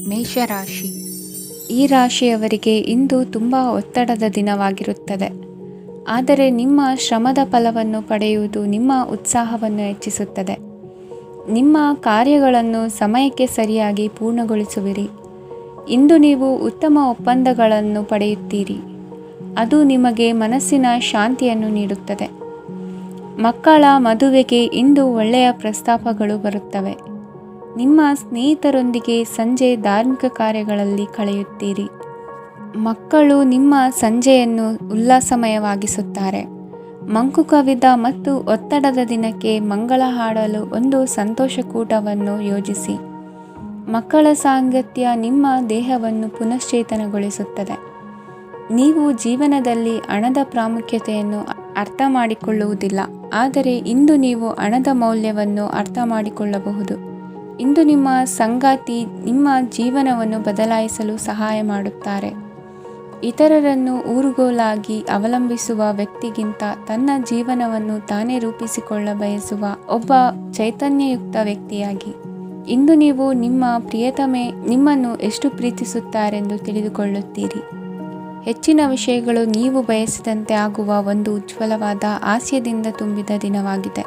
ಮೇಷರಾಶಿ. ಈ ರಾಶಿಯವರಿಗೆ ಇಂದು ತುಂಬ ಒತ್ತಡದ ದಿನವಾಗಿರುತ್ತದೆ. ಆದರೆ ನಿಮ್ಮ ಶ್ರಮದ ಫಲವನ್ನು ಪಡೆಯುವುದು ನಿಮ್ಮ ಉತ್ಸಾಹವನ್ನು ಹೆಚ್ಚಿಸುತ್ತದೆ. ನಿಮ್ಮ ಕಾರ್ಯಗಳನ್ನು ಸಮಯಕ್ಕೆ ಸರಿಯಾಗಿ ಪೂರ್ಣಗೊಳಿಸುವಿರಿ. ಇಂದು ನೀವು ಉತ್ತಮ ಒಪ್ಪಂದಗಳನ್ನು ಪಡೆಯುತ್ತೀರಿ. ಅದು ನಿಮಗೆ ಮನಸ್ಸಿನ ಶಾಂತಿಯನ್ನು ನೀಡುತ್ತದೆ. ಮಕ್ಕಳ ಮದುವೆಗೆ ಇಂದು ಒಳ್ಳೆಯ ಪ್ರಸ್ತಾಪಗಳು ಬರುತ್ತವೆ. ನಿಮ್ಮ ಸ್ನೇಹಿತರೊಂದಿಗೆ ಸಂಜೆ ಧಾರ್ಮಿಕ ಕಾರ್ಯಗಳಲ್ಲಿ ಕಳೆಯುತ್ತೀರಿ. ಮಕ್ಕಳು ನಿಮ್ಮ ಸಂಜೆಯನ್ನು ಉಲ್ಲಾಸಮಯವಾಗಿಸುತ್ತಾರೆ. ಮಂಕು ಕವಿದ ಮತ್ತು ಒತ್ತಡದ ದಿನಕ್ಕೆ ಮಂಗಳ ಹಾಡಲು ಒಂದು ಸಂತೋಷಕೂಟವನ್ನು ಯೋಜಿಸಿ. ಮಕ್ಕಳ ಸಾಂಗತ್ಯ ನಿಮ್ಮ ದೇಹವನ್ನು ಪುನಶ್ಚೇತನಗೊಳಿಸುತ್ತದೆ. ನೀವು ಜೀವನದಲ್ಲಿ ಹಣದ ಪ್ರಾಮುಖ್ಯತೆಯನ್ನು ಅರ್ಥ ಮಾಡಿಕೊಳ್ಳುವುದಿಲ್ಲ, ಆದರೆ ಇಂದು ನೀವು ಹಣದ ಮೌಲ್ಯವನ್ನು ಅರ್ಥ ಮಾಡಿಕೊಳ್ಳಬಹುದು. ಇಂದು ನಿಮ್ಮ ಸಂಗಾತಿ ನಿಮ್ಮ ಜೀವನವನ್ನು ಬದಲಾಯಿಸಲು ಸಹಾಯ ಮಾಡುತ್ತಾರೆ. ಇತರರನ್ನು ಊರುಗೋಲಾಗಿ ಅವಲಂಬಿಸುವ ವ್ಯಕ್ತಿಗಿಂತ ತನ್ನ ಜೀವನವನ್ನು ತಾನೇ ರೂಪಿಸಿಕೊಳ್ಳ ಬಯಸುವ ಒಬ್ಬ ಚೈತನ್ಯಯುಕ್ತ ವ್ಯಕ್ತಿಯಾಗಿ. ಇಂದು ನೀವು ನಿಮ್ಮ ಪ್ರಿಯತಮೆ ನಿಮ್ಮನ್ನು ಎಷ್ಟು ಪ್ರೀತಿಸುತ್ತಾರೆಂದು ತಿಳಿದುಕೊಳ್ಳುತ್ತೀರಿ. ಹೆಚ್ಚಿನ ವಿಷಯಗಳು ನೀವು ಬಯಸಿದಂತೆ ಆಗುವ ಒಂದು ಉಜ್ವಲವಾದ ಹಾಸ್ಯದಿಂದ ತುಂಬಿದ ದಿನವಾಗಿದೆ.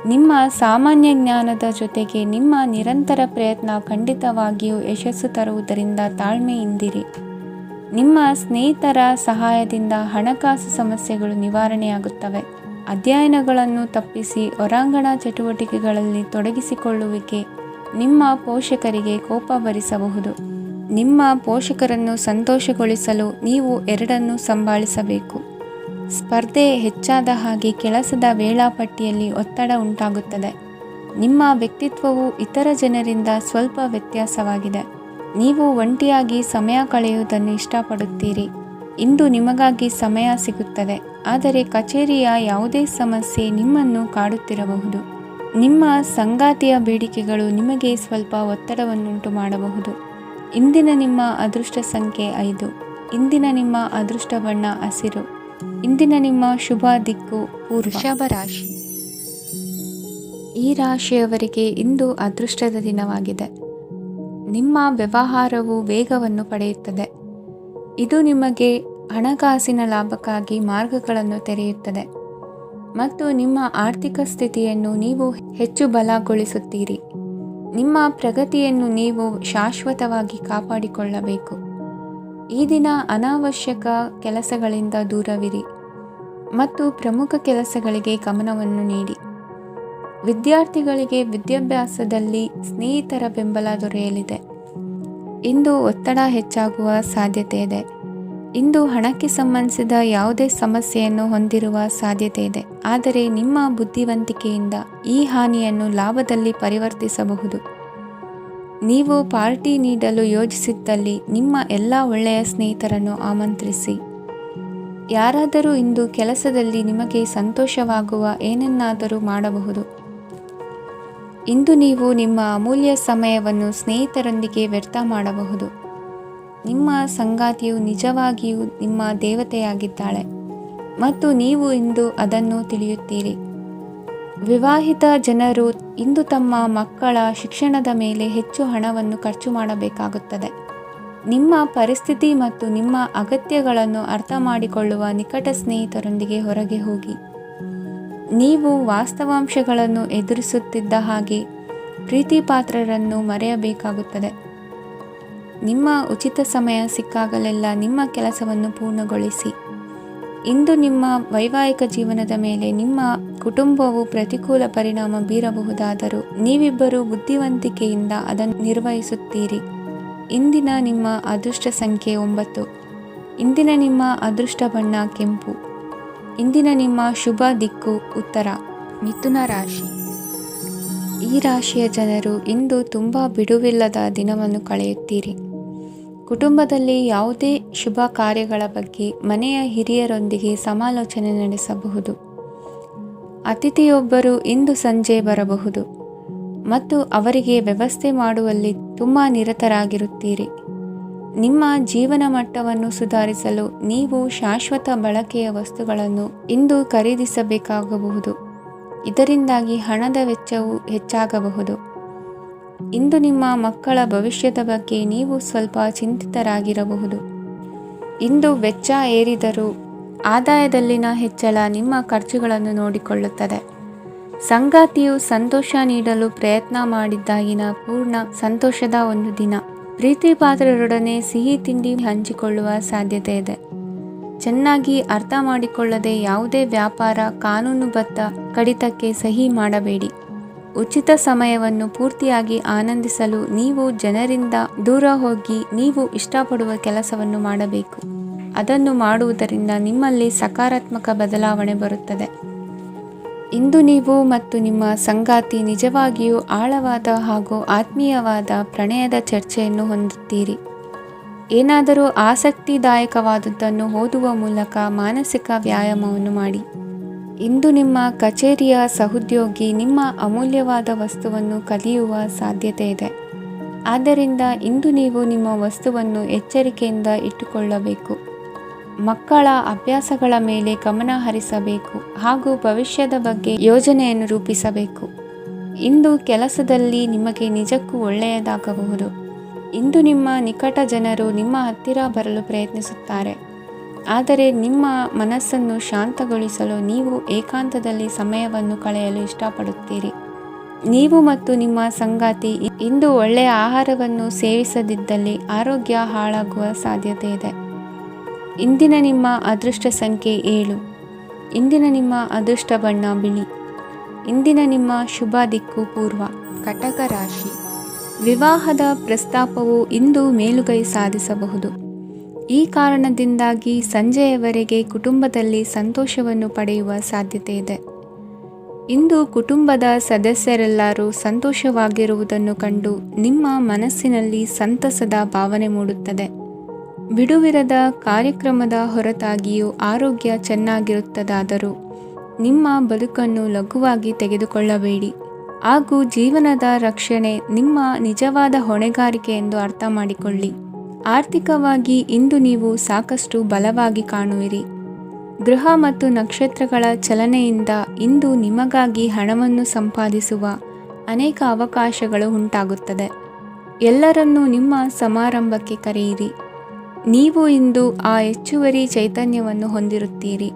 ನಿಮ್ಮ ಸಾಮಾನ್ಯ ಜ್ಞಾನದ ಜೊತೆಗೆ ನಿಮ್ಮ ನಿರಂತರ ಪ್ರಯತ್ನ ಖಂಡಿತವಾಗಿಯೂ ಯಶಸ್ಸು ತರುವುದರಿಂದ ತಾಳ್ಮೆಯಿಂದಿರಿ. ನಿಮ್ಮ ಸ್ನೇಹಿತರ ಸಹಾಯದಿಂದ ಹಣಕಾಸು ಸಮಸ್ಯೆಗಳು ನಿವಾರಣೆಯಾಗುತ್ತವೆ. ಅಧ್ಯಯನಗಳನ್ನು ತಪ್ಪಿಸಿ ಹೊರಾಂಗಣ ಚಟುವಟಿಕೆಗಳಲ್ಲಿ ತೊಡಗಿಸಿಕೊಳ್ಳುವಿಕೆ ನಿಮ್ಮ ಪೋಷಕರಿಗೆ ಕೋಪ ಭರಿಸಬಹುದು. ನಿಮ್ಮ ಪೋಷಕರನ್ನು ಸಂತೋಷಗೊಳಿಸಲು ನೀವು ಎರಡನ್ನೂ ಸಂಭಾಳಿಸಬೇಕು. ಸ್ಪರ್ಧೆ ಹೆಚ್ಚಾದ ಹಾಗೆ ಕೆಲಸದ ವೇಳಾಪಟ್ಟಿಯಲ್ಲಿ ಒತ್ತಡ ಉಂಟಾಗುತ್ತದೆ. ನಿಮ್ಮ ವ್ಯಕ್ತಿತ್ವವು ಇತರ ಜನರಿಂದ ಸ್ವಲ್ಪ ವ್ಯತ್ಯಾಸವಾಗಿದೆ. ನೀವು ಒಂಟಿಯಾಗಿ ಸಮಯ ಕಳೆಯುವುದನ್ನು ಇಷ್ಟಪಡುತ್ತೀರಿ. ಇಂದು ನಿಮಗಾಗಿ ಸಮಯ ಸಿಗುತ್ತದೆ, ಆದರೆ ಕಚೇರಿಯ ಯಾವುದೇ ಸಮಸ್ಯೆ ನಿಮ್ಮನ್ನು ಕಾಡುತ್ತಿರಬಹುದು. ನಿಮ್ಮ ಸಂಗಾತಿಯ ಬೇಡಿಕೆಗಳು ನಿಮಗೆ ಸ್ವಲ್ಪ ಒತ್ತಡವನ್ನುಂಟು ಮಾಡಬಹುದು. ಇಂದಿನ ನಿಮ್ಮ ಅದೃಷ್ಟ ಸಂಖ್ಯೆ 5. ಇಂದಿನ ನಿಮ್ಮ ಅದೃಷ್ಟ ಬಣ್ಣ ಹಸಿರು. ಇಂದಿನ ನಿಮ್ಮ ಶುಭ ದಿಕ್ಕು ಪೂರ್ವ. ವೃಷಭ ರಾಶಿ. ಈ ರಾಶಿಯವರಿಗೆ ಇಂದು ಅದೃಷ್ಟದ ದಿನವಾಗಿದೆ. ನಿಮ್ಮ ವ್ಯವಹಾರವು ವೇಗವನ್ನು ಪಡೆಯುತ್ತದೆ. ಇದು ನಿಮಗೆ ಹಣಕಾಸಿನ ಲಾಭಕ್ಕಾಗಿ ಮಾರ್ಗಗಳನ್ನು ತೆರೆಯುತ್ತದೆ ಮತ್ತು ನಿಮ್ಮ ಆರ್ಥಿಕ ಸ್ಥಿತಿಯನ್ನು ನೀವು ಹೆಚ್ಚು ಬಲಗೊಳಿಸುತ್ತೀರಿ. ನಿಮ್ಮ ಪ್ರಗತಿಯನ್ನು ನೀವು ಶಾಶ್ವತವಾಗಿ ಕಾಪಾಡಿಕೊಳ್ಳಬೇಕು. ಈ ದಿನ ಅನಾವಶ್ಯಕ ಕೆಲಸಗಳಿಂದ ದೂರವಿರಿ ಮತ್ತು ಪ್ರಮುಖ ಕೆಲಸಗಳಿಗೆ ಗಮನವನ್ನು ನೀಡಿ. ವಿದ್ಯಾರ್ಥಿಗಳಿಗೆ ವಿದ್ಯಾಭ್ಯಾಸದಲ್ಲಿ ಸ್ನೇಹಿತರ ಬೆಂಬಲ ದೊರೆಯಲಿದೆ. ಇಂದು ಒತ್ತಡ ಹೆಚ್ಚಾಗುವ ಸಾಧ್ಯತೆ ಇದೆ. ಇಂದು ಹಣಕ್ಕೆ ಸಂಬಂಧಿಸಿದ ಯಾವುದೇ ಸಮಸ್ಯೆಯನ್ನು ಹೊಂದಿರುವ ಸಾಧ್ಯತೆ ಇದೆ, ಆದರೆ ನಿಮ್ಮ ಬುದ್ಧಿವಂತಿಕೆಯಿಂದ ಈ ಹಾನಿಯನ್ನು ಲಾಭದಲ್ಲಿ ಪರಿವರ್ತಿಸಬಹುದು. ನೀವು ಪಾರ್ಟಿ ನೀಡಲು ಯೋಜಿಸಿದ್ದಲ್ಲಿ ನಿಮ್ಮ ಎಲ್ಲ ಒಳ್ಳೆಯ ಸ್ನೇಹಿತರನ್ನು ಆಮಂತ್ರಿಸಿ. ಯಾರಾದರೂ ಇಂದು ಕೆಲಸದಲ್ಲಿ ನಿಮಗೆ ಸಂತೋಷವಾಗುವ ಏನನ್ನಾದರೂ ಮಾಡಬಹುದು. ಇಂದು ನೀವು ನಿಮ್ಮ ಅಮೂಲ್ಯ ಸಮಯವನ್ನು ಸ್ನೇಹಿತರೊಂದಿಗೆ ವ್ಯರ್ಥ ಮಾಡಬಹುದು. ನಿಮ್ಮ ಸಂಗಾತಿಯು ನಿಜವಾಗಿಯೂ ನಿಮ್ಮ ದೇವತೆಯಾಗಿದ್ದಾಳೆ ಮತ್ತು ನೀವು ಇಂದು ಅದನ್ನು ತಿಳಿಯುತ್ತೀರಿ. ವಿವಾಹಿತ ಜನರು ಇಂದು ತಮ್ಮ ಮಕ್ಕಳ ಶಿಕ್ಷಣದ ಮೇಲೆ ಹೆಚ್ಚು ಹಣವನ್ನು ಖರ್ಚು ಮಾಡಬೇಕಾಗುತ್ತದೆ. ನಿಮ್ಮ ಪರಿಸ್ಥಿತಿ ಮತ್ತು ನಿಮ್ಮ ಅಗತ್ಯಗಳನ್ನು ಅರ್ಥ ಮಾಡಿಕೊಳ್ಳುವ ನಿಕಟ ಸ್ನೇಹಿತರೊಂದಿಗೆ ಹೊರಗೆ ಹೋಗಿ. ನೀವು ವಾಸ್ತವಾಂಶಗಳನ್ನು ಎದುರಿಸುತ್ತಿದ್ದ ಹಾಗೆ ಪ್ರೀತಿಪಾತ್ರರನ್ನು ಮರೆಯಬೇಕಾಗುತ್ತದೆ. ನಿಮ್ಮ ಉಚಿತ ಸಮಯ ಸಿಕ್ಕಾಗಲೆಲ್ಲ ನಿಮ್ಮ ಕೆಲಸವನ್ನು ಪೂರ್ಣಗೊಳಿಸಿ. ಇಂದು ನಿಮ್ಮ ವೈವಾಹಿಕ ಜೀವನದ ಮೇಲೆ ನಿಮ್ಮ ಕುಟುಂಬವು ಪ್ರತಿಕೂಲ ಪರಿಣಾಮ ಬೀರಬಹುದಾದರೂ ನೀವಿಬ್ಬರು ಬುದ್ಧಿವಂತಿಕೆಯಿಂದ ಅದನ್ನು ನಿರ್ವಹಿಸುತ್ತೀರಿ. ಇಂದಿನ ನಿಮ್ಮ ಅದೃಷ್ಟ ಸಂಖ್ಯೆ 9. ಇಂದಿನ ನಿಮ್ಮ ಅದೃಷ್ಟ ಬಣ್ಣ ಕೆಂಪು. ಇಂದಿನ ನಿಮ್ಮ ಶುಭ ದಿಕ್ಕು ಉತ್ತರ. ಮಿಥುನ ರಾಶಿ. ಈ ರಾಶಿಯ ಜನರು ಇಂದು ತುಂಬ ಬಿಡುವಿಲ್ಲದ ದಿನವನ್ನು ಕಳೆಯುತ್ತೀರಿ. ಕುಟುಂಬದಲ್ಲಿ ಯಾವುದೇ ಶುಭ ಕಾರ್ಯಗಳ ಬಗ್ಗೆ ಮನೆಯ ಹಿರಿಯರೊಂದಿಗೆ ಸಮಾಲೋಚನೆ ನಡೆಸಬಹುದು. ಅತಿಥಿಯೊಬ್ಬರು ಇಂದು ಸಂಜೆ ಬರಬಹುದು ಮತ್ತು ಅವರಿಗೆ ವ್ಯವಸ್ಥೆ ಮಾಡುವಲ್ಲಿ ತುಂಬ ನಿರತರಾಗಿರುತ್ತೀರಿ. ನಿಮ್ಮ ಜೀವನ ಮಟ್ಟವನ್ನು ಸುಧಾರಿಸಲು ನೀವು ಶಾಶ್ವತ ಬಳಕೆಯ ವಸ್ತುಗಳನ್ನು ಇಂದು ಖರೀದಿಸಬೇಕಾಗಬಹುದು. ಇದರಿಂದಾಗಿ ಹಣದ ವೆಚ್ಚವು ಹೆಚ್ಚಾಗಬಹುದು. ಇಂದು ನಿಮ್ಮ ಮಕ್ಕಳ ಭವಿಷ್ಯದ ಬಗ್ಗೆ ನೀವು ಸ್ವಲ್ಪ ಚಿಂತಿತರಾಗಿರಬಹುದು. ಇಂದು ವೆಚ್ಚ ಏರಿದರೂ ಆದಾಯದಲ್ಲಿನ ಹೆಚ್ಚಳ ನಿಮ್ಮ ಖರ್ಚುಗಳನ್ನು ನೋಡಿಕೊಳ್ಳುತ್ತದೆ. ಸಂಗಾತಿಯು ಸಂತೋಷ ನೀಡಲು ಪ್ರಯತ್ನ ಮಾಡಿದ್ದಾಗಿನ ಪೂರ್ಣ ಸಂತೋಷದ ಒಂದು ದಿನ. ಪ್ರೀತಿ ಪಾತ್ರರೊಡನೆ ಸಿಹಿ ತಿಂಡಿ ಹಂಚಿಕೊಳ್ಳುವ ಸಾಧ್ಯತೆ ಇದೆ. ಚೆನ್ನಾಗಿ ಅರ್ಥ ಮಾಡಿಕೊಳ್ಳದೆ ಯಾವುದೇ ವ್ಯಾಪಾರ ಕಾನೂನುಬದ್ಧ ಕಡಿತಕ್ಕೆ ಸಹಿ ಮಾಡಬೇಡಿ. ಉಚಿತ ಸಮಯವನ್ನು ಪೂರ್ತಿಯಾಗಿ ಆನಂದಿಸಲು ನೀವು ಜನರಿಂದ ದೂರ ಹೋಗಿ ನೀವು ಇಷ್ಟಪಡುವ ಕೆಲಸವನ್ನು ಮಾಡಬೇಕು. ಅದನ್ನು ಮಾಡುವುದರಿಂದ ನಿಮ್ಮಲ್ಲಿ ಸಕಾರಾತ್ಮಕ ಬದಲಾವಣೆ ಬರುತ್ತದೆ. ಇಂದು ನೀವು ಮತ್ತು ನಿಮ್ಮ ಸಂಗಾತಿ ನಿಜವಾಗಿಯೂ ಆಳವಾದ ಹಾಗೂ ಆತ್ಮೀಯವಾದ ಪ್ರಣಯದ ಚರ್ಚೆಯನ್ನು ಹೊಂದುತ್ತೀರಿ. ಏನಾದರೂ ಆಸಕ್ತಿದಾಯಕವಾದದ್ದನ್ನು ಓದುವ ಮೂಲಕ ಮಾನಸಿಕ ವ್ಯಾಯಾಮವನ್ನು ಮಾಡಿ. ಇಂದು ನಿಮ್ಮ ಕಚೇರಿಯ ಸಹೋದ್ಯೋಗಿ ನಿಮ್ಮ ಅಮೂಲ್ಯವಾದ ವಸ್ತುವನ್ನು ಕದಿಯುವ ಸಾಧ್ಯತೆ ಇದೆ. ಆದ್ದರಿಂದ ಇಂದು ನೀವು ನಿಮ್ಮ ವಸ್ತುವನ್ನು ಎಚ್ಚರಿಕೆಯಿಂದ ಇಟ್ಟುಕೊಳ್ಳಬೇಕು. ಮಕ್ಕಳ ಅಭ್ಯಾಸಗಳ ಮೇಲೆ ಗಮನ ಹರಿಸಬೇಕು ಹಾಗೂ ಭವಿಷ್ಯದ ಬಗ್ಗೆ ಯೋಜನೆಯನ್ನು ರೂಪಿಸಬೇಕು. ಇಂದು ಕೆಲಸದಲ್ಲಿ ನಿಮಗೆ ನಿಜಕ್ಕೂ ಒಳ್ಳೆಯದಾಗಬಹುದು. ಇಂದು ನಿಮ್ಮ ನಿಕಟ ಜನರು ನಿಮ್ಮ ಹತ್ತಿರ ಬರಲು ಪ್ರಯತ್ನಿಸುತ್ತಾರೆ. ಆದರೆ ನಿಮ್ಮ ಮನಸ್ಸನ್ನು ಶಾಂತಗೊಳಿಸಲು ನೀವು ಏಕಾಂತದಲ್ಲಿ ಸಮಯವನ್ನು ಕಳೆಯಲು ಇಷ್ಟಪಡುತ್ತೀರಿ. ನೀವು ಮತ್ತು ನಿಮ್ಮ ಸಂಗಾತಿ ಇಂದು ಒಳ್ಳೆಯ ಆಹಾರವನ್ನು ಸೇವಿಸದಿದ್ದಲ್ಲಿ ಆರೋಗ್ಯ ಹಾಳಾಗುವ ಸಾಧ್ಯತೆ ಇದೆ. ಇಂದಿನ ನಿಮ್ಮ ಅದೃಷ್ಟ ಸಂಖ್ಯೆ 7. ಇಂದಿನ ನಿಮ್ಮ ಅದೃಷ್ಟ ಬಣ್ಣ ಬಿಳಿ. ಇಂದಿನ ನಿಮ್ಮ ಶುಭ ದಿಕ್ಕು ಪೂರ್ವ. ಕಟಕ ರಾಶಿ. ವಿವಾಹದ ಪ್ರಸ್ತಾಪವು ಇಂದು ಮೇಲುಗೈ ಸಾಧಿಸಬಹುದು. ಈ ಕಾರಣದಿಂದಾಗಿ ಸಂಜೆಯವರೆಗೆ ಕುಟುಂಬದಲ್ಲಿ ಸಂತೋಷವನ್ನು ಪಡೆಯುವ ಸಾಧ್ಯತೆ ಇದೆ. ಇಂದು ಕುಟುಂಬದ ಸದಸ್ಯರೆಲ್ಲರೂ ಸಂತೋಷವಾಗಿರುವುದನ್ನು ಕಂಡು ನಿಮ್ಮ ಮನಸ್ಸಿನಲ್ಲಿ ಸಂತಸದ ಭಾವನೆ ಮೂಡುತ್ತದೆ. ಬಿಡುವಿರದ ಕಾರ್ಯಕ್ರಮದ ಹೊರತಾಗಿಯೂ ಆರೋಗ್ಯ ಚೆನ್ನಾಗಿರುತ್ತದಾದರೂ ನಿಮ್ಮ ಬದುಕನ್ನು ಲಘುವಾಗಿ ತೆಗೆದುಕೊಳ್ಳಬೇಡಿ ಹಾಗೂ ಜೀವನದ ರಕ್ಷಣೆ ನಿಮ್ಮ ನಿಜವಾದ ಹೊಣೆಗಾರಿಕೆ ಎಂದು ಅರ್ಥ ಮಾಡಿಕೊಳ್ಳಿ. ಆರ್ಥಿಕವಾಗಿ ಇಂದು ನೀವು ಸಾಕಷ್ಟು ಬಲವಾಗಿ ಕಾಣುವಿರಿ. ಗ್ರಹ ಮತ್ತು ನಕ್ಷತ್ರಗಳ ಚಲನೆಯಿಂದ ಇಂದು ನಿಮಗಾಗಿ ಹಣವನ್ನು ಸಂಪಾದಿಸುವ ಅನೇಕ ಅವಕಾಶಗಳು ಉಂಟಾಗುತ್ತದೆ. ಎಲ್ಲರನ್ನೂ ನಿಮ್ಮ ಸಮಾರಂಭಕ್ಕೆ ಕರೆಯಿರಿ. ನೀವು ಇಂದು ಆ ಹೆಚ್ಚುವರಿ ಚೈತನ್ಯವನ್ನು ಹೊಂದಿರುತ್ತೀರಿ.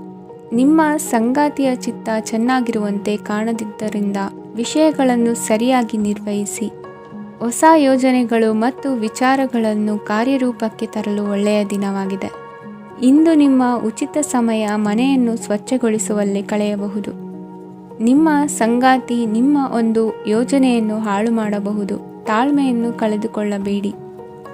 ನಿಮ್ಮ ಸಂಗಾತಿಯ ಚಿತ್ತ ಚೆನ್ನಾಗಿರುವಂತೆ ಕಾಣದಿದ್ದರಿಂದ ವಿಷಯಗಳನ್ನು ಸರಿಯಾಗಿ ನಿರ್ವಹಿಸಿ. ಹೊಸ ಯೋಜನೆಗಳು ಮತ್ತು ವಿಚಾರಗಳನ್ನು ಕಾರ್ಯರೂಪಕ್ಕೆ ತರಲು ಒಳ್ಳೆಯ ದಿನವಾಗಿದೆ. ಇಂದು ನಿಮ್ಮ ಉಚಿತ ಸಮಯ ಮನೆಯನ್ನು ಸ್ವಚ್ಛಗೊಳಿಸುವಲ್ಲಿ ಕಳೆಯಬಹುದು. ನಿಮ್ಮ ಸಂಗಾತಿ ನಿಮ್ಮ ಒಂದು ಯೋಜನೆಯನ್ನು ಹಾಳು ಮಾಡಬಹುದು. ತಾಳ್ಮೆಯನ್ನು ಕಳೆದುಕೊಳ್ಳಬೇಡಿ.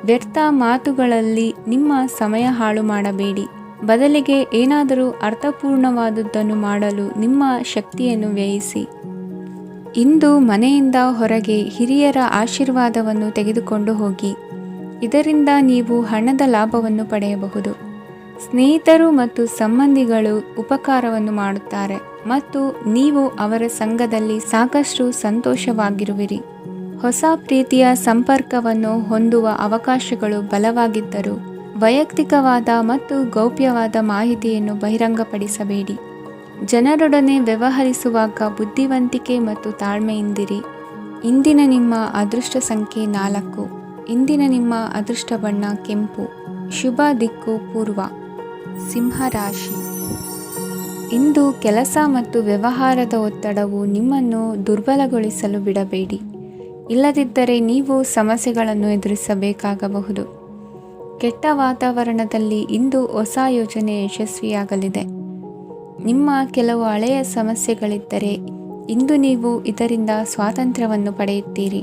ವ್ಯರ್ಥ ಮಾತುಗಳಲ್ಲಿ ನಿಮ್ಮ ಸಮಯ ಹಾಳು ಮಾಡಬೇಡಿ. ಬದಲಿಗೆ ಏನಾದರೂ ಅರ್ಥಪೂರ್ಣವಾದುದನ್ನು ಮಾಡಲು ನಿಮ್ಮ ಶಕ್ತಿಯನ್ನು ವ್ಯಯಿಸಿ. ಇಂದು ಮನೆಯಿಂದ ಹೊರಗೆ ಹಿರಿಯರ ಆಶೀರ್ವಾದವನ್ನು ತೆಗೆದುಕೊಂಡು ಹೋಗಿ. ಇದರಿಂದ ನೀವು ಹಣದ ಲಾಭವನ್ನು ಪಡೆಯಬಹುದು. ಸ್ನೇಹಿತರು ಮತ್ತು ಸಂಬಂಧಿಗಳು ಉಪಕಾರವನ್ನು ಮಾಡುತ್ತಾರೆ ಮತ್ತು ನೀವು ಅವರ ಸಂಘದಲ್ಲಿ ಸಾಕಷ್ಟು ಸಂತೋಷವಾಗಿರುವಿರಿ. ಹೊಸ ಪ್ರೀತಿಯ ಸಂಪರ್ಕವನ್ನು ಹೊಂದುವ ಅವಕಾಶಗಳು ಬಲವಾಗಿದ್ದರೂ ವೈಯಕ್ತಿಕವಾದ ಮತ್ತು ಗೌಪ್ಯವಾದ ಮಾಹಿತಿಯನ್ನು ಬಹಿರಂಗಪಡಿಸಬೇಡಿ. ಜನರೊಡನೆ ವ್ಯವಹರಿಸುವಾಗ ಬುದ್ಧಿವಂತಿಕೆ ಮತ್ತು ತಾಳ್ಮೆಯಿಂದಿರಿ. ಇಂದಿನ ನಿಮ್ಮ ಅದೃಷ್ಟ ಸಂಖ್ಯೆ 4. ಇಂದಿನ ನಿಮ್ಮ ಅದೃಷ್ಟ ಬಣ್ಣ ಕೆಂಪು. ಶುಭ ದಿಕ್ಕು ಪೂರ್ವ. ಸಿಂಹರಾಶಿ. ಇಂದು ಕೆಲಸ ಮತ್ತು ವ್ಯವಹಾರದ ಒತ್ತಡವು ನಿಮ್ಮನ್ನು ದುರ್ಬಲಗೊಳಿಸಲು ಬಿಡಬೇಡಿ. ಇಲ್ಲದಿದ್ದರೆ ನೀವು ಸಮಸ್ಯೆಗಳನ್ನು ಎದುರಿಸಬೇಕಾಗಬಹುದು. ಕೆಟ್ಟ ವಾತಾವರಣದಲ್ಲಿ ಇಂದು ಹೊಸ ಯೋಜನೆ ಯಶಸ್ವಿಯಾಗಲಿದೆ. ನಿಮ್ಮ ಕೆಲವು ಹಳೆಯ ಸಮಸ್ಯೆಗಳಿದ್ದರೆ ಇಂದು ನೀವು ಇದರಿಂದ ಸ್ವಾತಂತ್ರ್ಯವನ್ನು ಪಡೆಯುತ್ತೀರಿ.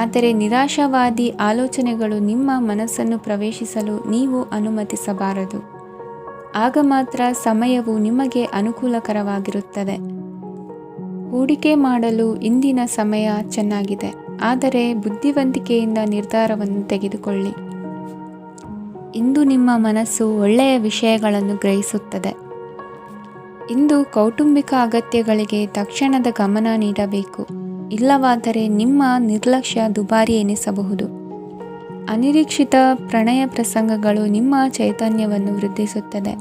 ಆದರೆ ನಿರಾಶಾವಾದಿ ಆಲೋಚನೆಗಳು ನಿಮ್ಮ ಮನಸ್ಸನ್ನು ಪ್ರವೇಶಿಸಲು ನೀವು ಅನುಮತಿಸಬಾರದು. ಆಗ ಮಾತ್ರ ಸಮಯವು ನಿಮಗೆ ಅನುಕೂಲಕರವಾಗಿರುತ್ತದೆ. ಹೂಡಿಕೆ ಮಾಡಲು ಇಂದಿನ ಸಮಯ ಚೆನ್ನಾಗಿದೆ, ಆದರೆ ಬುದ್ಧಿವಂತಿಕೆಯಿಂದ ನಿರ್ಧಾರವನ್ನು ತೆಗೆದುಕೊಳ್ಳಿ. ಇಂದು ನಿಮ್ಮ ಮನಸ್ಸು ಒಳ್ಳೆಯ ವಿಷಯಗಳನ್ನು ಗ್ರಹಿಸುತ್ತದೆ. ಇಂದು ಕೌಟುಂಬಿಕ ಅಗತ್ಯಗಳಿಗೆ ತಕ್ಷಣದ ಗಮನ ನೀಡಬೇಕು. ಇಲ್ಲವಾದರೆ ನಿಮ್ಮ ನಿರ್ಲಕ್ಷ್ಯ ದುಬಾರಿ ಎನಿಸಬಹುದು. ಅನಿರೀಕ್ಷಿತ ಪ್ರಣಯ ಪ್ರಸಂಗಗಳು ನಿಮ್ಮ ಚೈತನ್ಯವನ್ನು ವೃದ್ಧಿಸುತ್ತದೆ.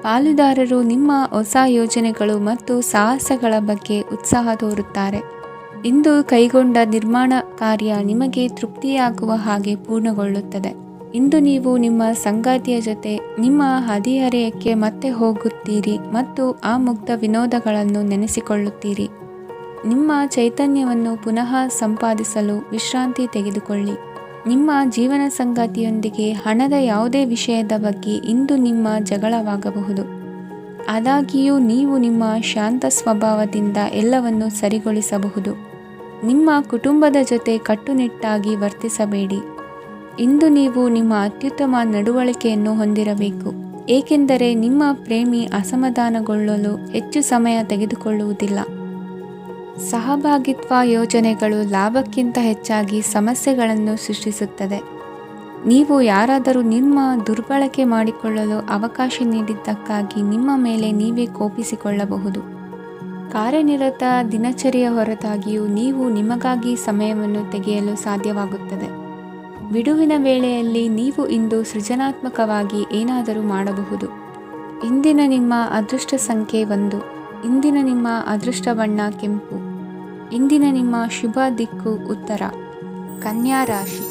ಪಾಲುದಾರರು ನಿಮ್ಮ ಹೊಸ ಯೋಜನೆಗಳು ಮತ್ತು ಸಾಹಸಗಳ ಬಗ್ಗೆ ಉತ್ಸಾಹ ತೋರುತ್ತಾರೆ. ಇಂದು ಕೈಗೊಂಡ ನಿರ್ಮಾಣ ಕಾರ್ಯ ನಿಮಗೆ ತೃಪ್ತಿಯಾಗುವ ಹಾಗೆ ಪೂರ್ಣಗೊಳ್ಳುತ್ತದೆ. ಇಂದು ನೀವು ನಿಮ್ಮ ಸಂಗಾತಿಯ ಜೊತೆ ನಿಮ್ಮ ಹದಿಹರೆಯಕ್ಕೆ ಮತ್ತೆ ಹೋಗುತ್ತೀರಿ ಮತ್ತು ಆ ಮುಗ್ಧ ವಿನೋದಗಳನ್ನು ನೆನೆಸಿಕೊಳ್ಳುತ್ತೀರಿ. ನಿಮ್ಮ ಚೈತನ್ಯವನ್ನು ಪುನಃ ಸಂಪಾದಿಸಲು ವಿಶ್ರಾಂತಿ ತೆಗೆದುಕೊಳ್ಳಿ. ನಿಮ್ಮ ಜೀವನ ಸಂಗಾತಿಯೊಂದಿಗೆ ಹಣದ ಯಾವುದೇ ವಿಷಯದ ಬಗ್ಗೆ ಇಂದು ನಿಮ್ಮ ಜಗಳವಾಗಬಹುದು. ಆದಾಗ್ಯೂ ನೀವು ನಿಮ್ಮ ಶಾಂತ ಸ್ವಭಾವದಿಂದ ಎಲ್ಲವನ್ನು ಸರಿಗೊಳಿಸಬಹುದು. ನಿಮ್ಮ ಕುಟುಂಬದ ಜೊತೆ ಕಟ್ಟುನಿಟ್ಟಾಗಿ ವರ್ತಿಸಬೇಡಿ. ಇಂದು ನೀವು ನಿಮ್ಮ ಅತ್ಯುತ್ತಮ ನಡವಳಿಕೆಯನ್ನು ಹೊಂದಿರಬೇಕು, ಏಕೆಂದರೆ ನಿಮ್ಮ ಪ್ರೇಮಿ ಅಸಮಾಧಾನಗೊಳ್ಳಲು ಹೆಚ್ಚು ಸಮಯ ತೆಗೆದುಕೊಳ್ಳುವುದಿಲ್ಲ. ಸಹಭಾಗಿತ್ವ ಯೋಜನೆಗಳು ಲಾಭಕ್ಕಿಂತ ಹೆಚ್ಚಾಗಿ ಸಮಸ್ಯೆಗಳನ್ನು ಸೃಷ್ಟಿಸುತ್ತದೆ. ನೀವು ಯಾರಾದರೂ ನಿಮ್ಮ ದುರ್ಬಳಕೆ ಮಾಡಿಕೊಳ್ಳಲು ಅವಕಾಶ ನೀಡಿದ್ದಕ್ಕಾಗಿ ನಿಮ್ಮ ಮೇಲೆ ನೀವೇ ಕೋಪಿಸಿಕೊಳ್ಳಬಹುದು. ಕಾರ್ಯನಿರತ ದಿನಚರಿಯ ಹೊರತಾಗಿಯೂ ನೀವು ನಿಮಗಾಗಿ ಸಮಯವನ್ನು ತೆಗೆಯಲು ಸಾಧ್ಯವಾಗುತ್ತದೆ. ಬಿಡುವಿನ ವೇಳೆಯಲ್ಲಿ ನೀವು ಇಂದು ಸೃಜನಾತ್ಮಕವಾಗಿ ಏನಾದರೂ ಮಾಡಬಹುದು. ಇಂದಿನ ನಿಮ್ಮ ಅದೃಷ್ಟ ಸಂಖ್ಯೆ 1. ಇಂದಿನ ನಿಮ್ಮ ಅದೃಷ್ಟ ಬಣ್ಣ ಕೆಂಪು. ಇಂದಿನ ನಿಮ್ಮ ಶುಭ ದಿಕ್ಕು ಉತ್ತರ. ಕನ್ಯಾ ರಾಶಿ.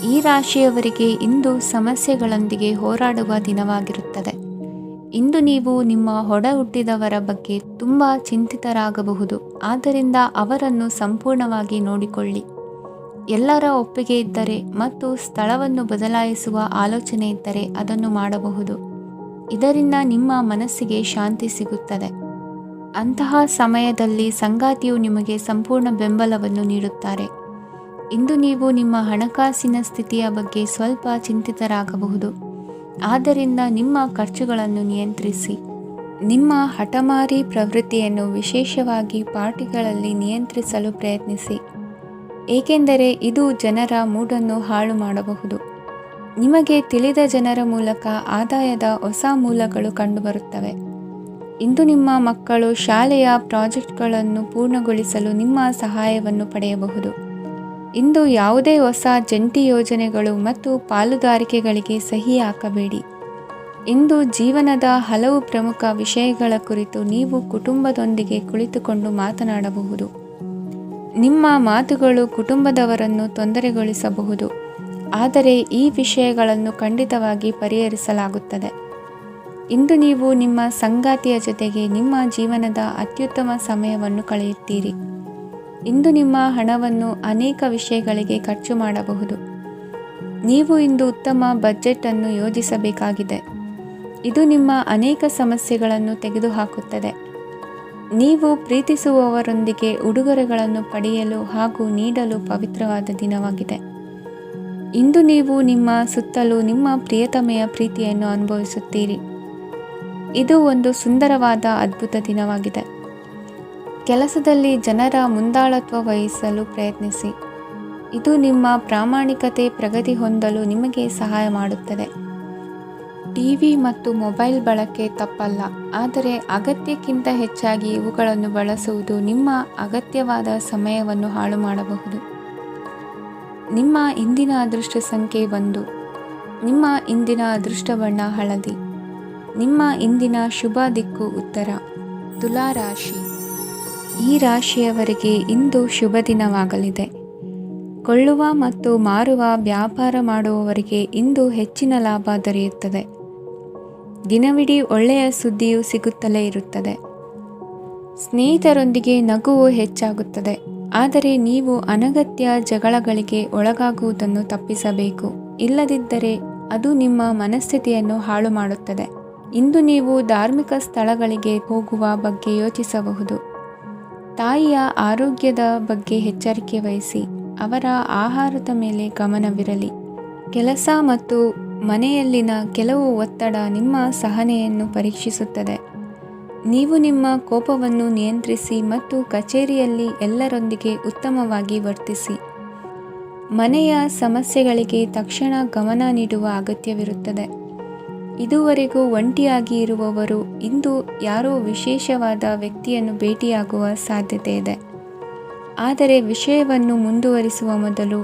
ಈ ರಾಶಿಯವರಿಗೆ ಇಂದು ಸಮಸ್ಯೆಗಳೊಂದಿಗೆ ಹೋರಾಡುವ ದಿನವಾಗಿರುತ್ತದೆ. ಇಂದು ನೀವು ನಿಮ್ಮ ಒಡ ಹುಟ್ಟಿದವರ ಬಗ್ಗೆ ತುಂಬ ಚಿಂತಿತರಾಗಬಹುದು. ಆದ್ದರಿಂದ ಅವರನ್ನು ಸಂಪೂರ್ಣವಾಗಿ ನೋಡಿಕೊಳ್ಳಿ. ಎಲ್ಲರ ಒಪ್ಪಿಗೆ ಇದ್ದರೆ ಮತ್ತು ಸ್ಥಳವನ್ನು ಬದಲಾಯಿಸುವ ಆಲೋಚನೆ ಇದ್ದರೆ ಅದನ್ನು ಮಾಡಬಹುದು. ಇದರಿಂದ ನಿಮ್ಮ ಮನಸ್ಸಿಗೆ ಶಾಂತಿ ಸಿಗುತ್ತದೆ. ಅಂತಹ ಸಮಯದಲ್ಲಿ ಸಂಗಾತಿಯು ನಿಮಗೆ ಸಂಪೂರ್ಣ ಬೆಂಬಲವನ್ನು ನೀಡುತ್ತಾರೆ. ಇಂದು ನೀವು ನಿಮ್ಮ ಹಣಕಾಸಿನ ಸ್ಥಿತಿಯ ಬಗ್ಗೆ ಸ್ವಲ್ಪ ಚಿಂತಿತರಾಗಬಹುದು. ಆದ್ದರಿಂದ ನಿಮ್ಮ ಖರ್ಚುಗಳನ್ನು ನಿಯಂತ್ರಿಸಿ. ನಿಮ್ಮ ಹಠಮಾರಿ ಪ್ರವೃತ್ತಿಯನ್ನು ವಿಶೇಷವಾಗಿ ಪಾರ್ಟಿಗಳಲ್ಲಿ ನಿಯಂತ್ರಿಸಲು ಪ್ರಯತ್ನಿಸಿ, ಏಕೆಂದರೆ ಇದು ಜನರ ಮೂಡನ್ನು ಹಾಳು ಮಾಡಬಹುದು. ನಿಮಗೆ ತಿಳಿದ ಜನರ ಮೂಲಕ ಆದಾಯದ ಹೊಸ ಮೂಲಗಳು ಕಂಡುಬರುತ್ತವೆ. ಇಂದು ನಿಮ್ಮ ಮಕ್ಕಳು ಶಾಲೆಯ ಪ್ರಾಜೆಕ್ಟ್ಗಳನ್ನು ಪೂರ್ಣಗೊಳಿಸಲು ನಿಮ್ಮ ಸಹಾಯವನ್ನು ಪಡೆಯಬಹುದು. ಇಂದು ಯಾವುದೇ ಹೊಸ ಜಂಟಿ ಯೋಜನೆಗಳು ಮತ್ತು ಪಾಲುದಾರಿಕೆಗಳಿಗೆ ಸಹಿ ಹಾಕಬೇಡಿ. ಇಂದು ಜೀವನದ ಹಲವು ಪ್ರಮುಖ ವಿಷಯಗಳ ಕುರಿತು ನೀವು ಕುಟುಂಬದೊಂದಿಗೆ ಕುಳಿತುಕೊಂಡು ಮಾತನಾಡಬಹುದು. ನಿಮ್ಮ ಮಾತುಗಳು ಕುಟುಂಬದವರನ್ನು ತೊಂದರೆಗೊಳಿಸಬಹುದು, ಆದರೆ ಈ ವಿಷಯಗಳನ್ನು ಖಂಡಿತವಾಗಿ ಪರಿಹರಿಸಲಾಗುತ್ತದೆ. ಇಂದು ನೀವು ನಿಮ್ಮ ಸಂಗಾತಿಯ ಜೊತೆಗೆ ನಿಮ್ಮ ಜೀವನದ ಅತ್ಯುತ್ತಮ ಸಮಯವನ್ನು ಕಳೆಯುತ್ತೀರಿ. ಇಂದು ನಿಮ್ಮ ಹಣವನ್ನು ಅನೇಕ ವಿಷಯಗಳಿಗೆ ಖರ್ಚು ಮಾಡಬಹುದು. ನೀವು ಇಂದು ಉತ್ತಮ ಬಜೆಟ್ ಅನ್ನು ಯೋಜಿಸಬೇಕಾಗಿದೆ. ಇದು ನಿಮ್ಮ ಅನೇಕ ಸಮಸ್ಯೆಗಳನ್ನು ತೆಗೆದುಹಾಕುತ್ತದೆ. ನೀವು ಪ್ರೀತಿಸುವವರೊಂದಿಗೆ ಉಡುಗೊರೆಗಳನ್ನು ಪಡೆಯಲು ಹಾಗೂ ನೀಡಲು ಪವಿತ್ರವಾದ ದಿನವಾಗಿದೆ. ಇಂದು ನೀವು ನಿಮ್ಮ ಸುತ್ತಲೂ ನಿಮ್ಮ ಪ್ರಿಯತಮೆಯ ಪ್ರೀತಿಯನ್ನು ಅನುಭವಿಸುತ್ತೀರಿ. ಇದು ಒಂದು ಸುಂದರವಾದ ಅದ್ಭುತ ದಿನವಾಗಿದೆ. ಕೆಲಸದಲ್ಲಿ ಜನರ ಮುಂದಾಳತ್ವ ವಹಿಸಲು ಪ್ರಯತ್ನಿಸಿ. ಇದು ನಿಮ್ಮ ಪ್ರಾಮಾಣಿಕತೆ ಪ್ರಗತಿ ಹೊಂದಲು ನಿಮಗೆ ಸಹಾಯ ಮಾಡುತ್ತದೆ. ಟಿವಿ ಮತ್ತು ಮೊಬೈಲ್ ಬಳಕೆ ತಪ್ಪಲ್ಲ, ಆದರೆ ಅಗತ್ಯಕ್ಕಿಂತ ಹೆಚ್ಚಾಗಿ ಇವುಗಳನ್ನು ಬಳಸುವುದು ನಿಮ್ಮ ಅಗತ್ಯವಾದ ಸಮಯವನ್ನು ಹಾಳು ಮಾಡಬಹುದು. ನಿಮ್ಮ ಇಂದಿನ ಅದೃಷ್ಟ ಸಂಖ್ಯೆ 1. ನಿಮ್ಮ ಇಂದಿನ ಅದೃಷ್ಟ ಬಣ್ಣ ಹಳದಿ. ನಿಮ್ಮ ಇಂದಿನ ಶುಭ ದಿಕ್ಕು ಉತ್ತರ. ತುಲಾ ರಾಶಿ. ಈ ರಾಶಿಯವರಿಗೆ ಇಂದು ಶುಭ ದಿನವಾಗಲಿದೆ. ಕೊಳ್ಳುವ ಮತ್ತು ಮಾರುವ ವ್ಯಾಪಾರ ಮಾಡುವವರಿಗೆ ಇಂದು ಹೆಚ್ಚಿನ ಲಾಭ ದೊರೆಯುತ್ತದೆ. ದಿನವಿಡೀ ಒಳ್ಳೆಯ ಸುದ್ದಿಯು ಸಿಗುತ್ತಲೇ ಇರುತ್ತದೆ. ಸ್ನೇಹಿತರೊಂದಿಗೆ ನಗುವು ಹೆಚ್ಚಾಗುತ್ತದೆ, ಆದರೆ ನೀವು ಅನಗತ್ಯ ಜಗಳಗಳಿಗೆ ಒಳಗಾಗುವುದನ್ನು ತಪ್ಪಿಸಬೇಕು. ಇಲ್ಲದಿದ್ದರೆ ಅದು ನಿಮ್ಮ ಮನಸ್ಥಿತಿಯನ್ನು ಹಾಳು ಮಾಡುತ್ತದೆ. ಇಂದು ನೀವು ಧಾರ್ಮಿಕ ಸ್ಥಳಗಳಿಗೆ ಹೋಗುವ ಬಗ್ಗೆ ಯೋಚಿಸಬಹುದು. ತಾಯಿಯ ಆರೋಗ್ಯದ ಬಗ್ಗೆ ಎಚ್ಚರಿಕೆ ವಹಿಸಿ. ಅವರ ಆಹಾರದ ಮೇಲೆ ಗಮನವಿರಲಿ. ಕೆಲಸ ಮತ್ತು ಮನೆಯಲ್ಲಿನ ಕೆಲವು ಒತ್ತಡ ನಿಮ್ಮ ಸಹನೆಯನ್ನು ಪರೀಕ್ಷಿಸುತ್ತದೆ. ನೀವು ನಿಮ್ಮ ಕೋಪವನ್ನು ನಿಯಂತ್ರಿಸಿ ಮತ್ತು ಕಚೇರಿಯಲ್ಲಿ ಎಲ್ಲರೊಂದಿಗೆ ಉತ್ತಮವಾಗಿ ವರ್ತಿಸಿ. ಮನೆಯ ಸಮಸ್ಯೆಗಳಿಗೆ ತಕ್ಷಣ ಗಮನ ನೀಡುವ ಅಗತ್ಯವಿರುತ್ತದೆ. ಇದುವರೆಗೂ ಒಂಟಿಯಾಗಿ ಇರುವವರು ಇಂದು ಯಾರೋ ವಿಶೇಷವಾದ ವ್ಯಕ್ತಿಯನ್ನು ಭೇಟಿಯಾಗುವ ಸಾಧ್ಯತೆ ಇದೆ. ಆದರೆ ವಿಷಯವನ್ನು ಮುಂದುವರಿಸುವ ಮೊದಲು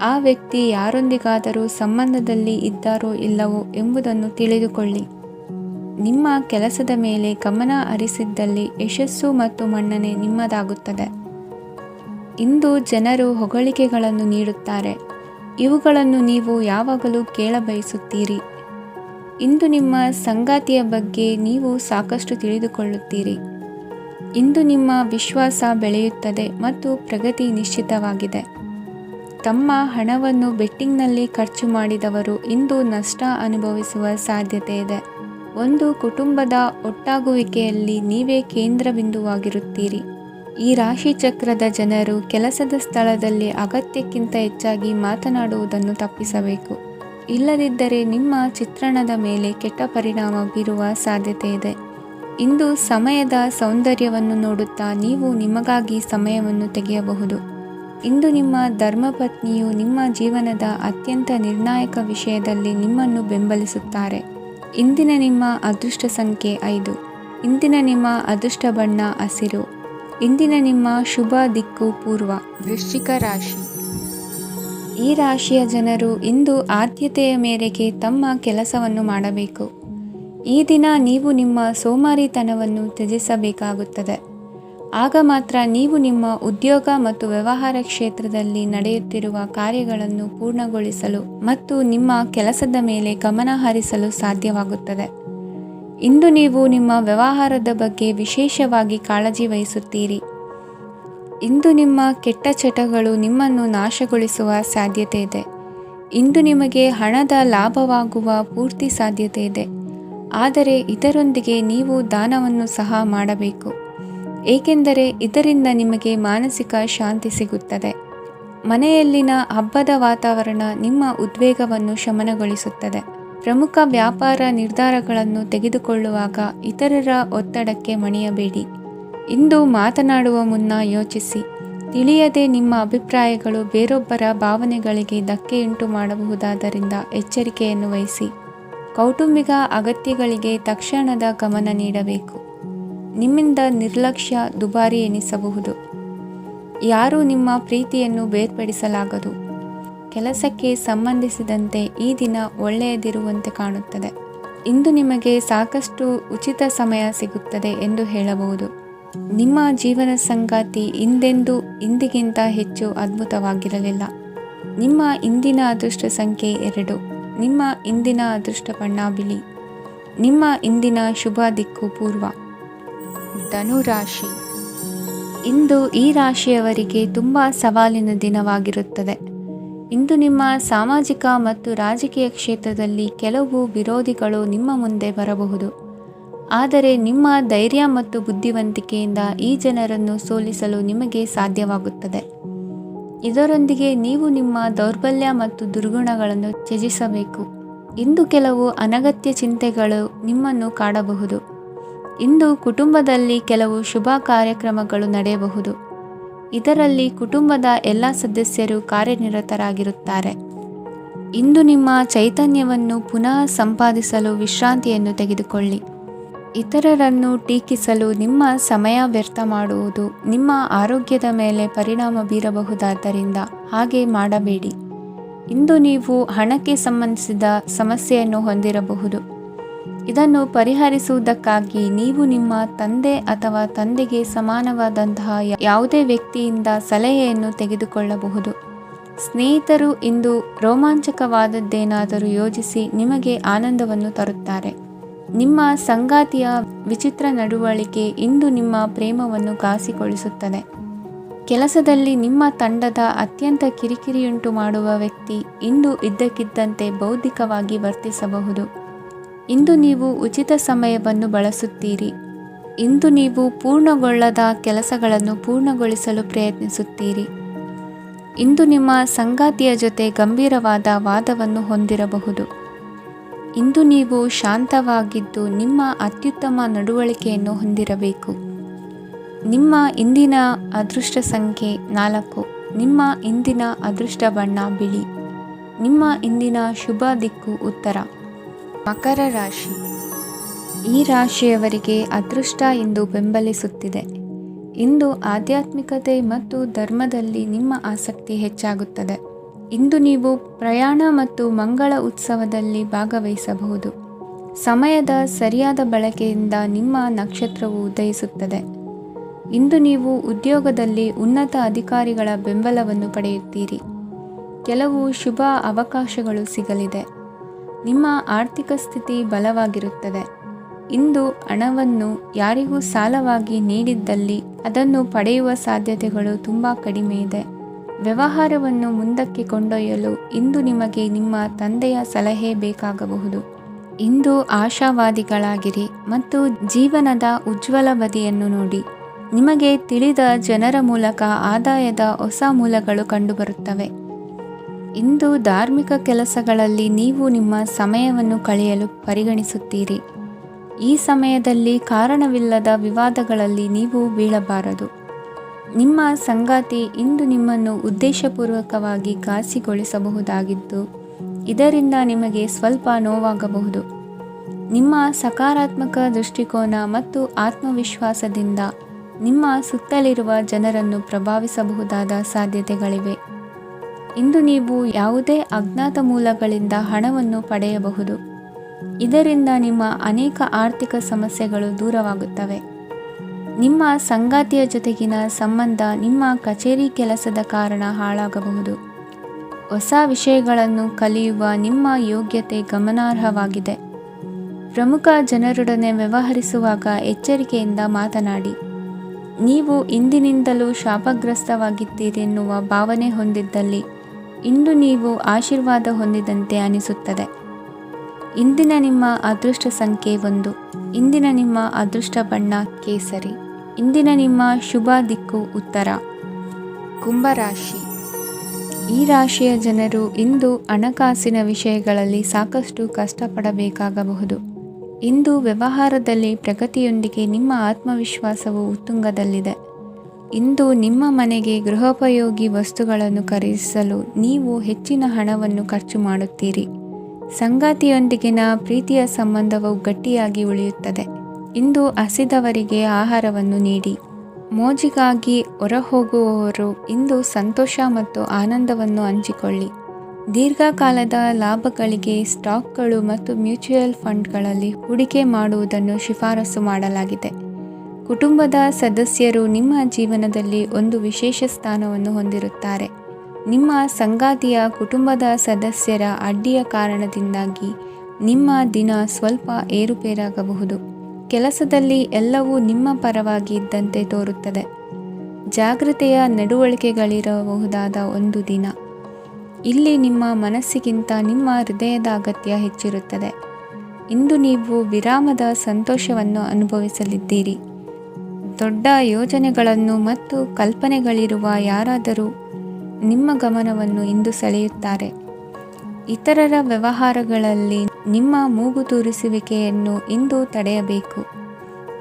ಆ ವ್ಯಕ್ತಿ ಯಾರೊಂದಿಗಾದರೂ ಸಂಬಂಧದಲ್ಲಿ ಇದ್ದಾರೋ ಇಲ್ಲವೋ ಎಂಬುದನ್ನು ತಿಳಿದುಕೊಳ್ಳಿ. ನಿಮ್ಮ ಕೆಲಸದ ಮೇಲೆ ಗಮನ ಹರಿಸಿದ್ದಲ್ಲಿ ಯಶಸ್ಸು ಮತ್ತು ಮನ್ನಣೆ ನಿಮ್ಮದಾಗುತ್ತದೆ. ಇಂದು ಜನರು ಹೊಗಳಿಕೆಗಳನ್ನು ನೀಡುತ್ತಾರೆ. ಇವುಗಳನ್ನು ನೀವು ಯಾವಾಗಲೂ ಕೇಳಬಯಸುತ್ತೀರಿ. ಇಂದು ನಿಮ್ಮ ಸಂಗಾತಿಯ ಬಗ್ಗೆ ನೀವು ಸಾಕಷ್ಟು ತಿಳಿದುಕೊಳ್ಳುತ್ತೀರಿ. ಇಂದು ನಿಮ್ಮ ವಿಶ್ವಾಸ ಬೆಳೆಯುತ್ತದೆ ಮತ್ತು ಪ್ರಗತಿ ನಿಶ್ಚಿತವಾಗಿದೆ. ತಮ್ಮ ಹಣವನ್ನು ಬೆಟ್ಟಿಂಗ್ನಲ್ಲಿ ಖರ್ಚು ಮಾಡಿದವರು ಇಂದು ನಷ್ಟ ಅನುಭವಿಸುವ ಸಾಧ್ಯತೆ ಇದೆ. ಒಂದು ಕುಟುಂಬದ ಒಟ್ಟಾಗುವಿಕೆಯಲ್ಲಿ ನೀವೇ ಕೇಂದ್ರ ಬಿಂದುವಾಗಿರುತ್ತೀರಿ. ಈ ರಾಶಿ ಚಕ್ರದ ಜನರು ಕೆಲಸದ ಸ್ಥಳದಲ್ಲಿ ಅಗತ್ಯಕ್ಕಿಂತ ಹೆಚ್ಚಾಗಿ ಮಾತನಾಡುವುದನ್ನು ತಪ್ಪಿಸಬೇಕು. ಇಲ್ಲದಿದ್ದರೆ ನಿಮ್ಮ ಚಿತ್ರಣದ ಮೇಲೆ ಕೆಟ್ಟ ಪರಿಣಾಮ ಬೀರುವ ಸಾಧ್ಯತೆ ಇದೆ. ಇಂದು ಸಮಯದ ಸೌಂದರ್ಯವನ್ನು ನೋಡುತ್ತಾ ನೀವು ನಿಮಗಾಗಿ ಸಮಯವನ್ನು ತೆಗೆಯಬಹುದು. ಇಂದು ನಿಮ್ಮ ಧರ್ಮಪತ್ನಿಯು ನಿಮ್ಮ ಜೀವನದ ಅತ್ಯಂತ ನಿರ್ಣಾಯಕ ವಿಷಯದಲ್ಲಿ ನಿಮ್ಮನ್ನು ಬೆಂಬಲಿಸುತ್ತಾರೆ. ಇಂದಿನ ನಿಮ್ಮ ಅದೃಷ್ಟ ಸಂಖ್ಯೆ 5. ಇಂದಿನ ನಿಮ್ಮ ಅದೃಷ್ಟ ಬಣ್ಣ ಹಸಿರು. ಇಂದಿನ ನಿಮ್ಮ ಶುಭ ದಿಕ್ಕು ಪೂರ್ವ. ವೃಶ್ಚಿಕ ರಾಶಿ. ಈ ರಾಶಿಯ ಜನರು ಇಂದು ಆದ್ಯತೆಯ ಮೇರೆಗೆ ತಮ್ಮ ಕೆಲಸವನ್ನು ಮಾಡಬೇಕು. ಈ ದಿನ ನೀವು ನಿಮ್ಮ ಸೋಮಾರಿತನವನ್ನು ತ್ಯಜಿಸಬೇಕಾಗುತ್ತದೆ. ಆಗ ಮಾತ್ರ ನೀವು ನಿಮ್ಮ ಉದ್ಯೋಗ ಮತ್ತು ವ್ಯವಹಾರ ಕ್ಷೇತ್ರದಲ್ಲಿ ನಡೆಯುತ್ತಿರುವ ಕಾರ್ಯಗಳನ್ನು ಪೂರ್ಣಗೊಳಿಸಲು ಮತ್ತು ನಿಮ್ಮ ಕೆಲಸದ ಮೇಲೆ ಗಮನ ಹರಿಸಲು ಸಾಧ್ಯವಾಗುತ್ತದೆ. ಇಂದು ನೀವು ನಿಮ್ಮ ವ್ಯವಹಾರದ ಬಗ್ಗೆ ವಿಶೇಷವಾಗಿ ಕಾಳಜಿ ವಹಿಸುತ್ತೀರಿ. ಇಂದು ನಿಮ್ಮ ಕೆಟ್ಟ ಚಟಗಳು ನಿಮ್ಮನ್ನು ನಾಶಗೊಳಿಸುವ ಸಾಧ್ಯತೆ ಇದೆ. ಇಂದು ನಿಮಗೆ ಹಣದ ಲಾಭವಾಗುವ ಪೂರ್ತಿ ಸಾಧ್ಯತೆ ಇದೆ. ಆದರೆ ಇದರೊಂದಿಗೆ ನೀವು ದಾನವನ್ನು ಸಹ ಮಾಡಬೇಕು, ಏಕೆಂದರೆ ಇದರಿಂದ ನಿಮಗೆ ಮಾನಸಿಕ ಶಾಂತಿ ಸಿಗುತ್ತದೆ. ಮನೆಯಲ್ಲಿನ ಹಬ್ಬದ ವಾತಾವರಣ ನಿಮ್ಮ ಉದ್ವೇಗವನ್ನು ಶಮನಗೊಳಿಸುತ್ತದೆ. ಪ್ರಮುಖ ವ್ಯಾಪಾರ ನಿರ್ಧಾರಗಳನ್ನು ತೆಗೆದುಕೊಳ್ಳುವಾಗ ಇತರರ ಒತ್ತಡಕ್ಕೆ ಮಣಿಯಬೇಡಿ. ಇಂದು ಮಾತನಾಡುವ ಮುನ್ನ ಯೋಚಿಸಿ. ತಿಳಿಯದೆ ನಿಮ್ಮ ಅಭಿಪ್ರಾಯಗಳು ಬೇರೊಬ್ಬರ ಭಾವನೆಗಳಿಗೆ ಧಕ್ಕೆಯುಂಟು ಮಾಡಬಹುದಾದ್ದರಿಂದ ಎಚ್ಚರಿಕೆಯನ್ನು ವಹಿಸಿ. ಕೌಟುಂಬಿಕ ಅಗತ್ಯಗಳಿಗೆ ತಕ್ಷಣದ ಗಮನ ನೀಡಬೇಕು. ನಿಮ್ಮಿಂದ ನಿರ್ಲಕ್ಷ್ಯ ದುಬಾರಿ ಎನಿಸಬಹುದು. ಯಾರೂ ನಿಮ್ಮ ಪ್ರೀತಿಯನ್ನು ಬೇರ್ಪಡಿಸಲಾಗದು. ಕೆಲಸಕ್ಕೆ ಸಂಬಂಧಿಸಿದಂತೆ ಈ ದಿನ ಒಳ್ಳೆಯದಿರುವಂತೆ ಕಾಣುತ್ತದೆ. ಇಂದು ನಿಮಗೆ ಸಾಕಷ್ಟು ಉಚಿತ ಸಮಯ ಸಿಗುತ್ತದೆ ಎಂದು ಹೇಳಬಹುದು. ನಿಮ್ಮ ಜೀವನ ಸಂಗಾತಿ ಇಂದಿಗಿಂತ ಹೆಚ್ಚು ಅದ್ಭುತವಾಗಿರಲಿಲ್ಲ. ನಿಮ್ಮ ಇಂದಿನ ಅದೃಷ್ಟ ಸಂಖ್ಯೆ 2. ನಿಮ್ಮ ಇಂದಿನ ಅದೃಷ್ಟ ಬಣ್ಣ ಬಿಳಿ. ನಿಮ್ಮ ಇಂದಿನ ಶುಭ ದಿಕ್ಕು ಪೂರ್ವ. ಧನು ರಾಶಿ. ಇಂದು ಈ ರಾಶಿಯವರಿಗೆ ತುಂಬ ಸವಾಲಿನ ದಿನವಾಗಿರುತ್ತದೆ. ಇಂದು ನಿಮ್ಮ ಸಾಮಾಜಿಕ ಮತ್ತು ರಾಜಕೀಯ ಕ್ಷೇತ್ರದಲ್ಲಿ ಕೆಲವು ವಿರೋಧಿಗಳು ನಿಮ್ಮ ಮುಂದೆ ಬರಬಹುದು. ಆದರೆ ನಿಮ್ಮ ಧೈರ್ಯ ಮತ್ತು ಬುದ್ಧಿವಂತಿಕೆಯಿಂದ ಈ ಜನರನ್ನು ಸೋಲಿಸಲು ನಿಮಗೆ ಸಾಧ್ಯವಾಗುತ್ತದೆ. ಇದರೊಂದಿಗೆ ನೀವು ನಿಮ್ಮ ದೌರ್ಬಲ್ಯ ಮತ್ತು ದುರ್ಗುಣಗಳನ್ನು ತ್ಯಜಿಸಬೇಕು. ಇಂದು ಕೆಲವು ಅನಗತ್ಯ ಚಿಂತೆಗಳು ನಿಮ್ಮನ್ನು ಕಾಡಬಹುದು. ಇಂದು ಕುಟುಂಬದಲ್ಲಿ ಕೆಲವು ಶುಭ ಕಾರ್ಯಕ್ರಮಗಳು ನಡೆಯಬಹುದು. ಇದರಲ್ಲಿ ಕುಟುಂಬದ ಎಲ್ಲ ಸದಸ್ಯರು ಕಾರ್ಯನಿರತರಾಗಿರುತ್ತಾರೆ. ಇಂದು ನಿಮ್ಮ ಚೈತನ್ಯವನ್ನು ಪುನಃ ಸಂಪಾದಿಸಲು ವಿಶ್ರಾಂತಿಯನ್ನು ತೆಗೆದುಕೊಳ್ಳಿ. ಇತರರನ್ನು ಟೀಕಿಸಲು ನಿಮ್ಮ ಸಮಯ ವ್ಯರ್ಥ ಮಾಡುವುದು ನಿಮ್ಮ ಆರೋಗ್ಯದ ಮೇಲೆ ಪರಿಣಾಮ ಬೀರಬಹುದಾದ್ದರಿಂದ ಹಾಗೆ ಮಾಡಬೇಡಿ. ಇಂದು ನೀವು ಹಣಕ್ಕೆ ಸಂಬಂಧಿಸಿದ ಸಮಸ್ಯೆಯನ್ನು ಹೊಂದಿರಬಹುದು. ಇದನ್ನು ಪರಿಹರಿಸುವುದಕ್ಕಾಗಿ ನೀವು ನಿಮ್ಮ ತಂದೆ ಅಥವಾ ತಂದೆಗೆ ಸಮಾನವಾದಂತಹ ಯಾವುದೇ ವ್ಯಕ್ತಿಯಿಂದ ಸಲಹೆಯನ್ನು ತೆಗೆದುಕೊಳ್ಳಬಹುದು. ಸ್ನೇಹಿತರು ಇಂದು ರೋಮಾಂಚಕವಾದದ್ದೇನಾದರೂ ಯೋಜಿಸಿ ನಿಮಗೆ ಆನಂದವನ್ನು ತರುತ್ತಾರೆ. ನಿಮ್ಮ ಸಂಗಾತಿಯ ವಿಚಿತ್ರ ನಡವಳಿಕೆ ಇಂದು ನಿಮ್ಮ ಪ್ರೇಮವನ್ನು ಘಾಸಿಗೊಳಿಸುತ್ತದೆ. ಕೆಲಸದಲ್ಲಿ ನಿಮ್ಮ ತಂಡದ ಅತ್ಯಂತ ಕಿರಿಕಿರಿಯುಂಟು ಮಾಡುವ ವ್ಯಕ್ತಿ ಇಂದು ಇದ್ದಕ್ಕಿದ್ದಂತೆ ಬೌದ್ಧಿಕವಾಗಿ ವರ್ತಿಸಬಹುದು. ಇಂದು ನೀವು ಉಚಿತ ಸಮಯವನ್ನು ಬಳಸುತ್ತೀರಿ. ಇಂದು ನೀವು ಪೂರ್ಣಗೊಳ್ಳದ ಕೆಲಸಗಳನ್ನು ಪೂರ್ಣಗೊಳಿಸಲು ಪ್ರಯತ್ನಿಸುತ್ತೀರಿ. ಇಂದು ನಿಮ್ಮ ಸಂಗಾತಿಯ ಜೊತೆ ಗಂಭೀರವಾದ ವಾದವನ್ನು ಹೊಂದಿರಬಹುದು. ಇಂದು ನೀವು ಶಾಂತವಾಗಿದ್ದು ನಿಮ್ಮ ಅತ್ಯುತ್ತಮ ನಡವಳಿಕೆಯನ್ನು ಹೊಂದಿರಬೇಕು. ನಿಮ್ಮ ಇಂದಿನ ಅದೃಷ್ಟ ಸಂಖ್ಯೆ 4. ನಿಮ್ಮ ಇಂದಿನ ಅದೃಷ್ಟ ಬಣ್ಣ ಬಿಳಿ. ನಿಮ್ಮ ಇಂದಿನ ಶುಭ ದಿಕ್ಕು ಉತ್ತರ. ಮಕರ ರಾಶಿ. ಈ ರಾಶಿಯವರಿಗೆ ಅದೃಷ್ಟ ಇಂದು ಬೆಂಬಲಿಸುತ್ತಿದೆ. ಇಂದು ಆಧ್ಯಾತ್ಮಿಕತೆ ಮತ್ತು ಧರ್ಮದಲ್ಲಿ ನಿಮ್ಮ ಆಸಕ್ತಿ ಹೆಚ್ಚಾಗುತ್ತದೆ. ಇಂದು ನೀವು ಪ್ರಯಾಣ ಮತ್ತು ಮಂಗಳ ಉತ್ಸವದಲ್ಲಿ ಭಾಗವಹಿಸಬಹುದು. ಸಮಯದ ಸರಿಯಾದ ಬಳಕೆಯಿಂದ ನಿಮ್ಮ ನಕ್ಷತ್ರವು ಉದಯಿಸುತ್ತದೆ. ಇಂದು ನೀವು ಉದ್ಯೋಗದಲ್ಲಿ ಉನ್ನತ ಅಧಿಕಾರಿಗಳ ಬೆಂಬಲವನ್ನು ಪಡೆಯುತ್ತೀರಿ. ಕೆಲವು ಶುಭ ಅವಕಾಶಗಳು ಸಿಗಲಿದೆ. ನಿಮ್ಮ ಆರ್ಥಿಕ ಸ್ಥಿತಿ ಬಲವಾಗಿರುತ್ತದೆ. ಇಂದು ಹಣವನ್ನು ಯಾರಿಗೂ ಸಾಲವಾಗಿ ನೀಡಿದ್ದಲ್ಲಿ ಅದನ್ನು ಪಡೆಯುವ ಸಾಧ್ಯತೆಗಳು ತುಂಬ ಕಡಿಮೆ ಇದೆ. ವ್ಯವಹಾರವನ್ನು ಮುಂದಕ್ಕೆ ಕೊಂಡೊಯ್ಯಲು ಇಂದು ನಿಮಗೆ ನಿಮ್ಮ ತಂದೆಯ ಸಲಹೆ ಬೇಕಾಗಬಹುದು. ಇಂದು ಆಶಾವಾದಿಗಳಾಗಿರಿ ಮತ್ತು ಜೀವನದ ಉಜ್ವಲ ಬದಿಯನ್ನು ನೋಡಿ. ನಿಮಗೆ ತಿಳಿದ ಜನರ ಮೂಲಕ ಆದಾಯದ ಹೊಸ ಮೂಲಗಳು ಕಂಡುಬರುತ್ತವೆ. ಇಂದು ಧಾರ್ಮಿಕ ಕೆಲಸಗಳಲ್ಲಿ ನೀವು ನಿಮ್ಮ ಸಮಯವನ್ನು ಕಳೆಯಲು ಪರಿಗಣಿಸುತ್ತೀರಿ. ಈ ಸಮಯದಲ್ಲಿ ಕಾರಣವಿಲ್ಲದ ವಿವಾದಗಳಲ್ಲಿ ನೀವು ಬೀಳಬಾರದು. ನಿಮ್ಮ ಸಂಗಾತಿ ಇಂದು ನಿಮ್ಮನ್ನು ಉದ್ದೇಶಪೂರ್ವಕವಾಗಿ ಘಾಸಿಗೊಳಿಸಬಹುದಾಗಿದ್ದು, ಇದರಿಂದ ನಿಮಗೆ ಸ್ವಲ್ಪ ನೋವಾಗಬಹುದು. ನಿಮ್ಮ ಸಕಾರಾತ್ಮಕ ದೃಷ್ಟಿಕೋನ ಮತ್ತು ಆತ್ಮವಿಶ್ವಾಸದಿಂದ ನಿಮ್ಮ ಸುತ್ತಲಿರುವ ಜನರನ್ನು ಪ್ರಭಾವಿಸಬಹುದಾದ ಸಾಧ್ಯತೆಗಳಿವೆ. ಇಂದು ನೀವು ಯಾವುದೇ ಅಜ್ಞಾತ ಮೂಲಗಳಿಂದ ಹಣವನ್ನು ಪಡೆಯಬಹುದು. ಇದರಿಂದ ನಿಮ್ಮ ಅನೇಕ ಆರ್ಥಿಕ ಸಮಸ್ಯೆಗಳು ದೂರವಾಗುತ್ತವೆ. ನಿಮ್ಮ ಸಂಗಾತಿಯ ಜೊತೆಗಿನ ಸಂಬಂಧ ನಿಮ್ಮ ಕಚೇರಿ ಕೆಲಸದ ಕಾರಣ ಹಾಳಾಗಬಹುದು. ಹೊಸ ವಿಷಯಗಳನ್ನು ಕಲಿಯುವ ನಿಮ್ಮ ಯೋಗ್ಯತೆ ಗಮನಾರ್ಹವಾಗಿದೆ. ಪ್ರಮುಖ ಜನರೊಡನೆ ವ್ಯವಹರಿಸುವಾಗ ಎಚ್ಚರಿಕೆಯಿಂದ ಮಾತನಾಡಿ. ನೀವು ಇಂದಿನಿಂದಲೂ ಶಾಪಗ್ರಸ್ತವಾಗಿದ್ದೀರೆನ್ನುವ ಭಾವನೆ ಹೊಂದಿದ್ದಲ್ಲಿ ಇಂದು ನೀವು ಆಶೀರ್ವಾದ ಹೊಂದಿದಂತೆ ಅನಿಸುತ್ತದೆ. ಇಂದಿನ ನಿಮ್ಮ ಅದೃಷ್ಟ ಸಂಖ್ಯೆ 1. ಇಂದಿನ ನಿಮ್ಮ ಅದೃಷ್ಟ ಬಣ್ಣ ಕೇಸರಿ. ಇಂದಿನ ನಿಮ್ಮ ಶುಭ ದಿಕ್ಕು ಉತ್ತರ. ಕುಂಭರಾಶಿ. ಈ ರಾಶಿಯ ಜನರು ಇಂದು ಹಣಕಾಸಿನ ವಿಷಯಗಳಲ್ಲಿ ಸಾಕಷ್ಟು ಕಷ್ಟಪಡಬೇಕಾಗಬಹುದು. ಇಂದು ವ್ಯವಹಾರದಲ್ಲಿ ಪ್ರಗತಿಯೊಂದಿಗೆ ನಿಮ್ಮ ಆತ್ಮವಿಶ್ವಾಸವು ಉತ್ತುಂಗದಲ್ಲಿದೆ. ಇಂದು ನಿಮ್ಮ ಮನೆಗೆ ಗೃಹೋಪಯೋಗಿ ವಸ್ತುಗಳನ್ನು ಖರೀದಿಸಲು ನೀವು ಹೆಚ್ಚಿನ ಹಣವನ್ನು ಖರ್ಚು ಮಾಡುತ್ತೀರಿ. ಸಂಗಾತಿಯೊಂದಿಗಿನ ಪ್ರೀತಿಯ ಸಂಬಂಧವು ಗಟ್ಟಿಯಾಗಿ ಉಳಿಯುತ್ತದೆ. ಇಂದು ಹಸಿದವರಿಗೆ ಆಹಾರವನ್ನು ನೀಡಿ. ಮೋಜಿಗಾಗಿ ಹೊರಹೋಗುವವರು ಇಂದು ಸಂತೋಷ ಮತ್ತು ಆನಂದವನ್ನು ಹಂಚಿಕೊಳ್ಳಿ. ದೀರ್ಘಕಾಲದ ಲಾಭಗಳಿಗೆ ಸ್ಟಾಕ್ಗಳು ಮತ್ತು ಮ್ಯೂಚುವಲ್ ಫಂಡ್ಗಳಲ್ಲಿ ಹೂಡಿಕೆ ಮಾಡುವುದನ್ನು ಶಿಫಾರಸು ಮಾಡಲಾಗಿದೆ. ಕುಟುಂಬದ ಸದಸ್ಯರು ನಿಮ್ಮ ಜೀವನದಲ್ಲಿ ಒಂದು ವಿಶೇಷ ಸ್ಥಾನವನ್ನು ಹೊಂದಿರುತ್ತಾರೆ. ನಿಮ್ಮ ಸಂಗಾತಿಯ ಕುಟುಂಬದ ಸದಸ್ಯರ ಅಡ್ಡಿಯ ಕಾರಣದಿಂದಾಗಿ ನಿಮ್ಮ ದಿನ ಸ್ವಲ್ಪ ಏರುಪೇರಾಗಬಹುದು. ಕೆಲಸದಲ್ಲಿ ಎಲ್ಲವೂ ನಿಮ್ಮ ಪರವಾಗಿ ಇದ್ದಂತೆ ತೋರುತ್ತದೆ. ಜಾಗೃತೆಯ ನಡವಳಿಕೆಗಳಿರಬಹುದಾದ ಒಂದು ದಿನ. ಇಲ್ಲಿ ನಿಮ್ಮ ಮನಸ್ಸಿಗಿಂತ ನಿಮ್ಮ ಹೃದಯದ ಅಗತ್ಯ ಹೆಚ್ಚಿರುತ್ತದೆ. ಇಂದು ನೀವು ವಿರಾಮದ ಸಂತೋಷವನ್ನು ಅನುಭವಿಸಲಿದ್ದೀರಿ. ದೊಡ್ಡ ಯೋಜನೆಗಳನ್ನು ಮತ್ತು ಕಲ್ಪನೆಗಳಿರುವ ಯಾರಾದರೂ ನಿಮ್ಮ ಗಮನವನ್ನು ಇಂದು ಸೆಳೆಯುತ್ತಾರೆ. ಇತರರ ವ್ಯವಹಾರಗಳಲ್ಲಿ ನಿಮ್ಮ ಮೂಗು ತೂರಿಸುವಿಕೆಯನ್ನು ಇಂದು ತಡೆಯಬೇಕು.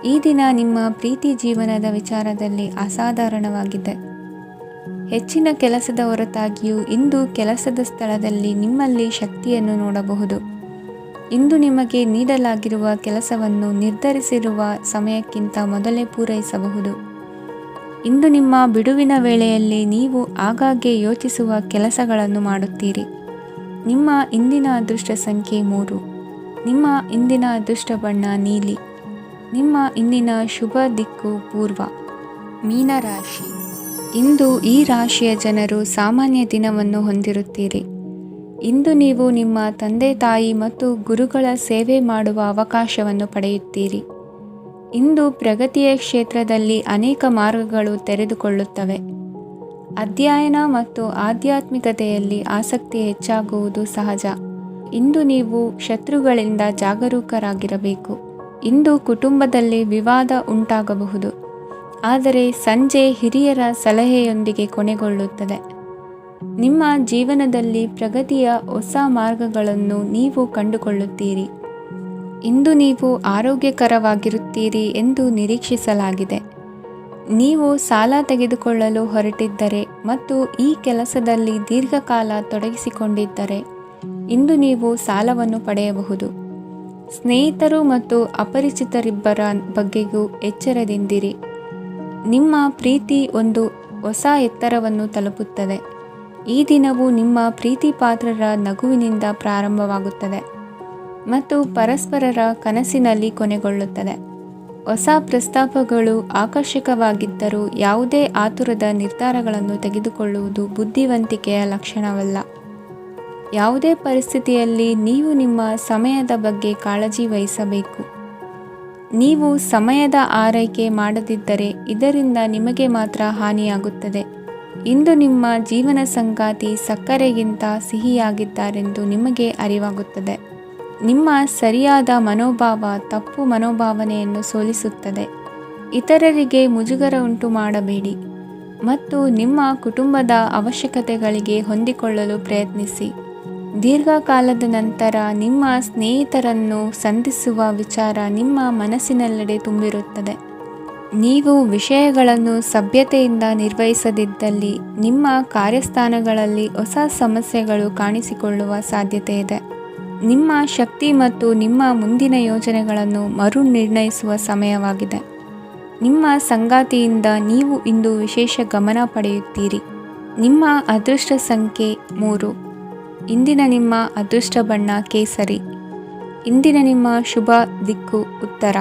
ಈ ದಿನ ನಿಮ್ಮ ಪ್ರೀತಿ ಜೀವನದ ವಿಚಾರದಲ್ಲಿ ಅಸಾಧಾರಣವಾಗಿದೆ. ಹೆಚ್ಚಿನ ಕೆಲಸದ ಹೊರತಾಗಿಯೂ ಇಂದು ಕೆಲಸದ ಸ್ಥಳದಲ್ಲಿ ನಿಮ್ಮಲ್ಲಿ ಶಕ್ತಿಯನ್ನು ನೋಡಬಹುದು. ಇಂದು ನಿಮಗೆ ನೀಡಲಾಗಿರುವ ಕೆಲಸವನ್ನು ನಿರ್ಧರಿಸಿರುವ ಸಮಯಕ್ಕಿಂತ ಮೊದಲೇ ಪೂರೈಸಬಹುದು. ಇಂದು ನಿಮ್ಮ ಬಿಡುವಿನ ವೇಳೆಯಲ್ಲಿ ನೀವು ಆಗಾಗ್ಗೆ ಯೋಚಿಸುವ ಕೆಲಸಗಳನ್ನು ಮಾಡುತ್ತೀರಿ. ನಿಮ್ಮ ಇಂದಿನ ಅದೃಷ್ಟ ಸಂಖ್ಯೆ 3. ನಿಮ್ಮ ಇಂದಿನ ಅದೃಷ್ಟ ಬಣ್ಣ ನೀಲಿ. ನಿಮ್ಮ ಇಂದಿನ ಶುಭ ದಿಕ್ಕು ಪೂರ್ವ. ಮೀನರಾಶಿ. ಇಂದು ಈ ರಾಶಿಯ ಜನರು ಸಾಮಾನ್ಯ ದಿನವನ್ನು ಹೊಂದಿರುತ್ತೀರಿ. ಇಂದು ನೀವು ನಿಮ್ಮ ತಂದೆ ತಾಯಿ ಮತ್ತು ಗುರುಗಳ ಸೇವೆ ಮಾಡುವ ಅವಕಾಶವನ್ನು ಪಡೆಯುತ್ತೀರಿ. ಇಂದು ಪ್ರಗತಿಯ ಕ್ಷೇತ್ರದಲ್ಲಿ ಅನೇಕ ಮಾರ್ಗಗಳು ತೆರೆದುಕೊಳ್ಳುತ್ತವೆ. ಅಧ್ಯಯನ ಮತ್ತು ಆಧ್ಯಾತ್ಮಿಕತೆಯಲ್ಲಿ ಆಸಕ್ತಿ ಹೆಚ್ಚಾಗುವುದು ಸಹಜ. ಇಂದು ನೀವು ಶತ್ರುಗಳಿಂದ ಜಾಗರೂಕರಾಗಿರಬೇಕು. ಇಂದು ಕುಟುಂಬದಲ್ಲಿ ವಿವಾದ ಉಂಟಾಗಬಹುದು, ಆದರೆ ಸಂಜೆ ಹಿರಿಯರ ಸಲಹೆಯೊಂದಿಗೆ ಕೊನೆಗೊಳ್ಳುತ್ತದೆ. ನಿಮ್ಮ ಜೀವನದಲ್ಲಿ ಪ್ರಗತಿಯ ಹೊಸ ಮಾರ್ಗಗಳನ್ನು ನೀವು ಕಂಡುಕೊಳ್ಳುತ್ತೀರಿ. ಇಂದು ನೀವು ಆರೋಗ್ಯಕರವಾಗಿರುತ್ತೀರಿ ಎಂದು ನಿರೀಕ್ಷಿಸಲಾಗಿದೆ. ನೀವು ಸಾಲ ತೆಗೆದುಕೊಳ್ಳಲು ಹೊರಟಿದ್ದರೆ ಮತ್ತು ಈ ಕೆಲಸದಲ್ಲಿ ದೀರ್ಘಕಾಲ ತೊಡಗಿಸಿಕೊಂಡಿದ್ದರೆ ಇಂದು ನೀವು ಸಾಲವನ್ನು ಪಡೆಯಬಹುದು. ಸ್ನೇಹಿತರು ಮತ್ತು ಅಪರಿಚಿತರಿಬ್ಬರ ಬಗ್ಗೆಯೂ ಎಚ್ಚರದಿಂದಿರಿ. ನಿಮ್ಮ ಪ್ರೀತಿ ಒಂದು ಹೊಸ ಎತ್ತರವನ್ನು ತಲುಪುತ್ತದೆ. ಈ ದಿನವು ನಿಮ್ಮ ಪ್ರೀತಿ ಪಾತ್ರರ ನಗುವಿನಿಂದ ಪ್ರಾರಂಭವಾಗುತ್ತದೆ ಮತ್ತು ಪರಸ್ಪರರ ಕನಸಿನಲ್ಲಿ ಕೊನೆಗೊಳ್ಳುತ್ತದೆ. ಹೊಸ ಪ್ರಸ್ತಾಪಗಳು ಆಕರ್ಷಕವಾಗಿದ್ದರೂ ಯಾವುದೇ ಆತುರದ ನಿರ್ಧಾರಗಳನ್ನು ತೆಗೆದುಕೊಳ್ಳುವುದು ಬುದ್ಧಿವಂತಿಕೆಯ ಲಕ್ಷಣವಲ್ಲ. ಯಾವುದೇ ಪರಿಸ್ಥಿತಿಯಲ್ಲಿ ನೀವು ನಿಮ್ಮ ಸಮಯದ ಬಗ್ಗೆ ಕಾಳಜಿ ವಹಿಸಬೇಕು. ನೀವು ಸಮಯದ ಆರೈಕೆ ಮಾಡದಿದ್ದರೆ ಇದರಿಂದ ನಿಮಗೆ ಮಾತ್ರ ಹಾನಿಯಾಗುತ್ತದೆ. ಇಂದು ನಿಮ್ಮ ಜೀವನ ಸಂಗಾತಿ ಸಕ್ಕರೆಗಿಂತ ಸಿಹಿಯಾಗಿದ್ದಾರೆಂದು ನಿಮಗೆ ಅರಿವಾಗುತ್ತದೆ. ನಿಮ್ಮ ಸರಿಯಾದ ಮನೋಭಾವ ತಪ್ಪು ಮನೋಭಾವನೆಯನ್ನು ಸೋಲಿಸುತ್ತದೆ. ಇತರರಿಗೆ ಮುಜುಗರ ಉಂಟು ಮಾಡಬೇಡಿ ಮತ್ತು ನಿಮ್ಮ ಕುಟುಂಬದ ಅವಶ್ಯಕತೆಗಳಿಗೆ ಹೊಂದಿಕೊಳ್ಳಲು ಪ್ರಯತ್ನಿಸಿ. ದೀರ್ಘಕಾಲದ ನಂತರ ನಿಮ್ಮ ಸ್ನೇಹಿತರನ್ನು ಸಂಧಿಸುವ ವಿಚಾರ ನಿಮ್ಮ ಮನಸ್ಸಿನೆಲ್ಲೆಡೆ ತುಂಬಿರುತ್ತದೆ. ನೀವು ವಿಷಯಗಳನ್ನು ಸಭ್ಯತೆಯಿಂದ ನಿರ್ವಹಿಸದಿದ್ದಲ್ಲಿ ನಿಮ್ಮ ಕಾರ್ಯಸ್ಥಾನಗಳಲ್ಲಿ ಹೊಸ ಸಮಸ್ಯೆಗಳು ಕಾಣಿಸಿಕೊಳ್ಳುವ ಸಾಧ್ಯತೆ ಇದೆ. ನಿಮ್ಮ ಶಕ್ತಿ ಮತ್ತು ನಿಮ್ಮ ಮುಂದಿನ ಯೋಜನೆಗಳನ್ನು ಮರುನಿರ್ಣಯಿಸುವ ಸಮಯವಾಗಿದೆ. ನಿಮ್ಮ ಸಂಗಾತಿಯಿಂದ ನೀವು ಇಂದು ವಿಶೇಷ ಗಮನ ಪಡೆಯುತ್ತೀರಿ. ನಿಮ್ಮ ಅದೃಷ್ಟ ಸಂಖ್ಯೆ 3. ಇಂದಿನ ನಿಮ್ಮ ಅದೃಷ್ಟ ಬಣ್ಣ ಕೇಸರಿ. ಇಂದಿನ ನಿಮ್ಮ ಶುಭ ದಿಕ್ಕು ಉತ್ತರ.